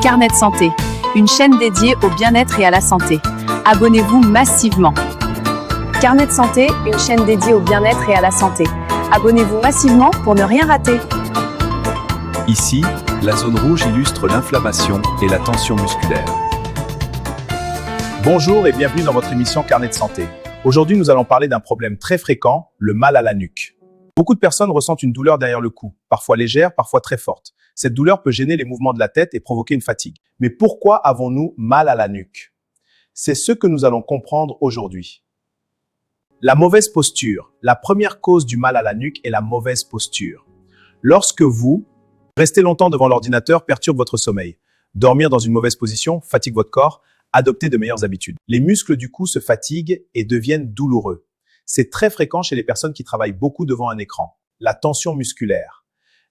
Carnet de santé, une chaîne dédiée au bien-être et à la santé. Abonnez-vous massivement. Carnet de santé, une chaîne dédiée au bien-être et à la santé. Abonnez-vous massivement pour ne rien rater. Ici, la zone rouge illustre l'inflammation et la tension musculaire. Bonjour et bienvenue dans votre émission Carnet de santé. Aujourd'hui, nous allons parler d'un problème très fréquent, le mal à la nuque. Beaucoup de personnes ressentent une douleur derrière le cou, parfois légère, parfois très forte. Cette douleur peut gêner les mouvements de la tête et provoquer une fatigue. Mais pourquoi avons-nous mal à la nuque? C'est ce que nous allons comprendre aujourd'hui. La mauvaise posture. La première cause du mal à la nuque est la mauvaise posture. Lorsque vous restez longtemps devant l'ordinateur, perturbe votre sommeil. Dormir dans une mauvaise position fatigue votre corps. Adoptez de meilleures habitudes. Les muscles du cou se fatiguent et deviennent douloureux. C'est très fréquent chez les personnes qui travaillent beaucoup devant un écran. La tension musculaire.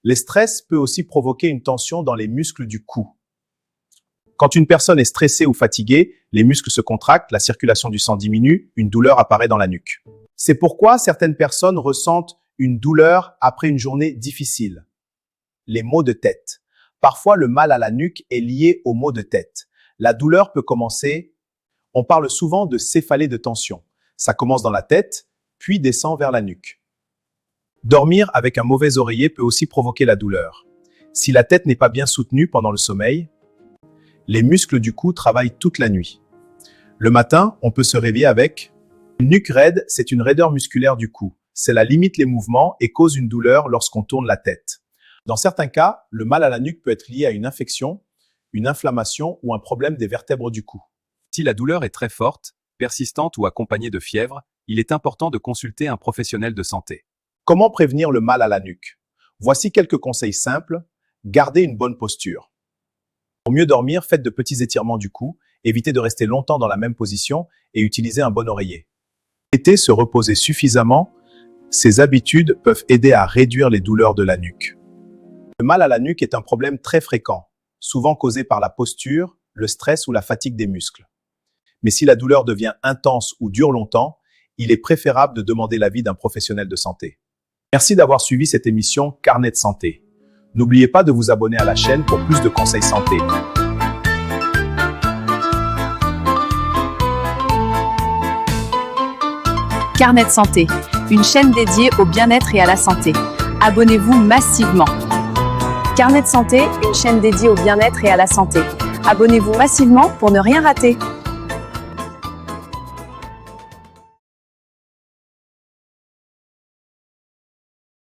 Le stress peut aussi provoquer une tension dans les muscles du cou. Quand une personne est stressée ou fatiguée, les muscles se contractent, la circulation du sang diminue, une douleur apparaît dans la nuque. C'est pourquoi certaines personnes ressentent une douleur après une journée difficile. Les maux de tête. Parfois, le mal à la nuque est lié aux maux de tête. La douleur peut commencer, on parle souvent de céphalée de tension. Ça commence dans la tête, puis descend vers la nuque. Dormir avec un mauvais oreiller peut aussi provoquer la douleur. Si la tête n'est pas bien soutenue pendant le sommeil, les muscles du cou travaillent toute la nuit. Le matin, on peut se réveiller avec une nuque raide, c'est une raideur musculaire du cou. Cela limite les mouvements et cause une douleur lorsqu'on tourne la tête. Dans certains cas, le mal à la nuque peut être lié à une infection, une inflammation ou un problème des vertèbres du cou. Si la douleur est très forte, persistante ou accompagnée de fièvre, il est important de consulter un professionnel de santé. Comment prévenir le mal à la nuque? Voici quelques conseils simples. Gardez une bonne posture. Pour mieux dormir, faites de petits étirements du cou, évitez de rester longtemps dans la même position et utilisez un bon oreiller. Se reposer suffisamment, ces habitudes peuvent aider à réduire les douleurs de la nuque. Le mal à la nuque est un problème très fréquent, souvent causé par la posture, le stress ou la fatigue des muscles. Mais si la douleur devient intense ou dure longtemps, il est préférable de demander l'avis d'un professionnel de santé. Merci d'avoir suivi cette émission Carnet de santé. N'oubliez pas de vous abonner à la chaîne pour plus de conseils santé. Carnet de santé, une chaîne dédiée au bien-être et à la santé. Abonnez-vous massivement. Carnet de santé, une chaîne dédiée au bien-être et à la santé. Abonnez-vous massivement pour ne rien rater.